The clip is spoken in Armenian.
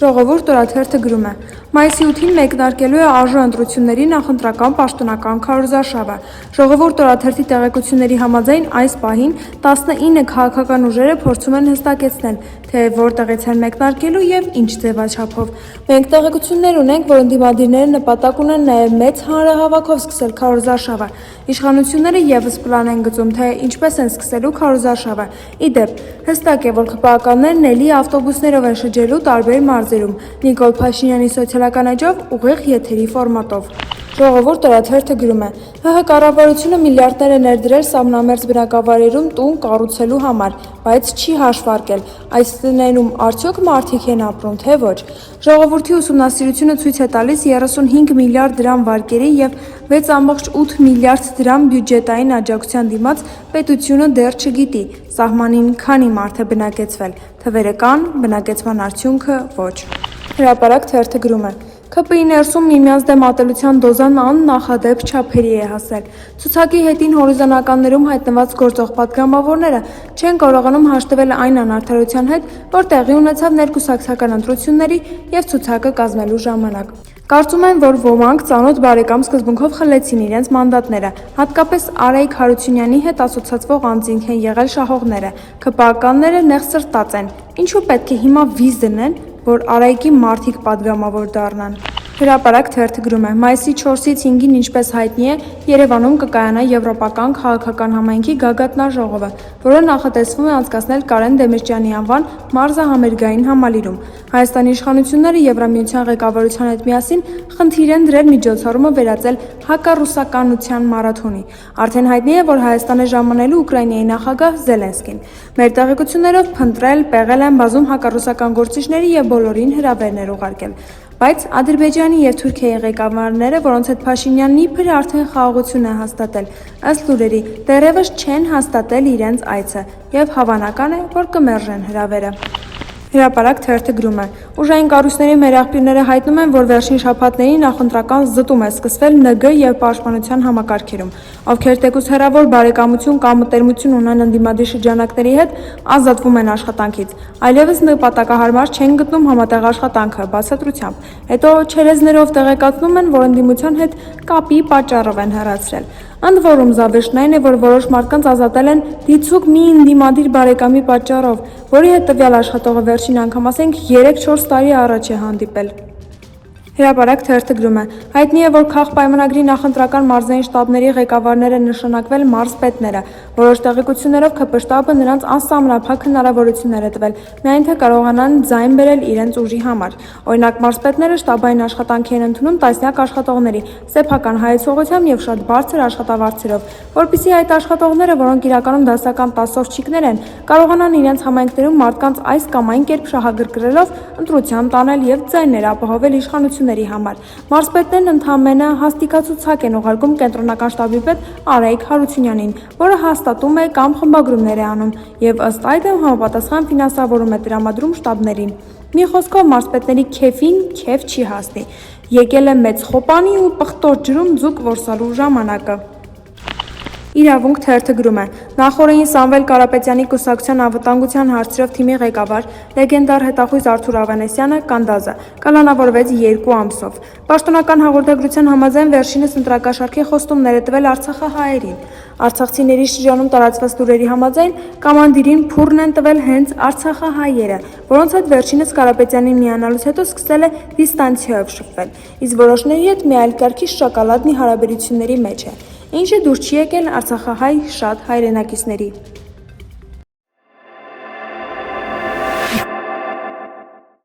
Ժողովուրդ օրաթերթը գրում է. Մայիսի 8-ին մեկնարկելու է ԱԺ ընտրությունների նախընտրական պաշտոնական քարոզարշավը։ Ժողովուրդ օրաթերթի տեղեկությունների համաձայն այս պահին 19 քաղաքական ուժերը փորձում են հստակեցնել, թե որտեղից են մեկնարկելու եւ ինչ ձևաչափով։ Մենք տեղեկություններ ունենք, որ ընդդիմադիրները նպատակ ունեն նաեւ մեծ հանրահավաքով սկսել քարոզարշավը։ Իշխանությունները եւս պլան են գծում, թե ինչպես են սկսելու քարոզարշավը։ Իդեպ, հստակ է, որ ԿՊԱ-ականներն էլի ավտոբուսներով են շրջելու տարբեր մարզերում, Նիկոլ Փաշինյանի սոցիալական էջով ուղիղ եթերի ֆորմատով։ Ժողովուրդ օրաթերթը գրում է. ՀՀ կառավարությունը միլիարդներ է ներդրել սահմանամերձ բնակավայրերում տուն կառուցելու համար, բայց չի հաշվարկել, այս տներում արդյոք մարդիկ են ապրում, թե ոչ։ Ժողովրդի ուսումնասիրությունը ցույց է տալիս 35 միլիարդ դրամ վարկերի եւ 6.8 միլիարդ դրամ բյուջետային աջակցության դիմաց պետությունը դեռ չգիտի սահմանին քանի մարդ է բնակեցվել, թվերը կան, բնակեցման արդյունքը ոչ։ Հրապարակ թերթը գրում է. ՔՊԻ ներսում միմյանց դեմ ատելության դոզան աննախադեպ չափերի է հասել։ Ցուցակի հետին հորիզոնականներում հայտնված գործող պատգամավորները չեն կարողանում հաշտվել այն անարդարության հետ, որ տեղի ունեցավ ներկուսակցական ընտրությունների եւ ցուցակը կազմելու ժամանակ։ Կարծում եմ, որ ոմանք ծանոթ բարեկամ սկզբունքով խլեցին իրենց մանդատները, հատկապես Արայիկ Հարությունյանի հետ ասոցացվող անձինք են եղել շահողները, ՔՊԱ-ականները նեղսրտած են, ինչու պետք է հիմա վիզ դնեն, որ Արայիկի մարդիկ պատգամավոր դառնան։ Հրապարակ թերթը գրում է. Մայիսի 4-ից 5-ին, ինչպես հայտնի է, Երևանում կկայանա Եվրոպական քաղաքական համայնքի գագաթնաժողովը, որը նախատեսվում է անցկացնել Կարեն Դեմիրճյանի անվան մարզահամերգային համալիրում։ Հայաստանի իշխանությունները Եվրամիության ղեկավարության հետ միասին խնդիր են դրել միջոցառումը վերածել հակառուսականության մարաթոնի։ Արդեն հայտնի է, որ Հայաստան է ժամանելու Ուկրաինայի նախագահ Զելենսկին։ Մեր տեղեկություններով փնտրել, պեղել են բազում հակառուսական գործիչների եւ բոլորին հրավերներ ուղարկել։ Բայց Ադրբեջանի եւ Թուրքիայի ղեկավարները, որոնց հետ Փաշինյանն իբր արդեն խաղաղություն է հաստատել, ըստ լուրերի, դեռևս չեն հաստատել իրենց այցը եւ հավանական է, որ կմերժեն հրավերը։ Հրապարակ թերթը գրում է. Ուժային կառույցների մեր աղբյուրները հայտնում են, որ վերջին շաբաթներին նախընտրական զտում է սկսվել ՆԳ եւ պաշտպանության համակարգերում, ովքեր թեկուզ հեռավոր բարեկամություն կամ մտերմություն ունեն ընդդիմադիր շրջանակների հետ, ազատվում են աշխատանքից, այլևս նպատակահարմար չեն գտնում համատեղ աշխատանքը, բացատրությամբ։ Հետո չերեզներով տեղեկացնում են, որ ընդդիմության հետ կապի պատճառով են հեռացրել։ Ընդ որում զավեշտն այն է, որ որոշ մարդկանց ազատել են դիցուկ մի ընդդիմադիր բարեկամի պատճառով, որի հետ տվյալ աշխատողը վերջին անգամ ասենք 3-4 տարի առաջ է հանդիպել։ Հրապարակ թերթը գրում է. հայտնի է, որ քաղ պայմանագրի նախընտրական մարզային շտաբների ղեկավարներ են նշանակվել մարզպետները, որոշ տեղեկություններով ՔՊ շտաբը նրանց անսահմանափակ հնարավորություններ է տվել, միայն թե կարողանան ձայն բերել իրենց ուժի համար։ Օրինակ մարզպետները շտաբային աշխատանքի են ընդունում տասնյակ աշխատողների, սեփական հայեցողությամբ եւ շատ բարձր աշխատավարձերով, որպեսզի այդ աշխատողները, որոնք իրականում դասական տասովչիկներ են, կարողանան իրենց համայնքներում մարդկանց այս կամ այն կերպ շահագրգռելով ընտրության տանել եւ ձայներ ապահովել իշխանությունների համար։ Մարզպետներն ընդամենը հաստիկացուցակ են ուղարկում կենտրոնական շտաբի պետ Արայիկ Հարությունյանին, որը հաստատում է կամ խմբագրումներ է անում եւ ըստ այդմ համապատասխան ֆինանսավորում է տրամադրում շտաբներին։ Մի խոսքով մարզպետների քեֆին քեֆ չի հասնի։ Եկել է մեծ խոպանի ու պղտոր ջրում ձուկ որսալու ժամանակը։ Իրավունք թերթը գրում է. Նախորդին Սամվել Կարապետյանի կուսակցության անվտանգության հարցերով թիմի ղեկավար լեգենդար հետախույզ Արթուր Ավանեսյանը կանդազը կալանավորվեց 2 ամսով։ Պաշտոնական հաղորդագրության համաձայն վերջինս ընտրակաշառքի խոստումներ է տվել արցախահայերին։ Արցախցիների շրջանում տարածված լուրերի համաձայն կամանդիրին փուռն են տվել հենց արցախահայերը, որոնց հետ վերջինս Կարապետյանին միանալուց հետո սկսել է դիստանցիայով շփվել, իսկ որոշների հետ մի այլ կարգի շոկոլադնի հարաբերությունների մեջ է, ինչը դուր չի եկել արցախահայ շատ հայրենակիցների։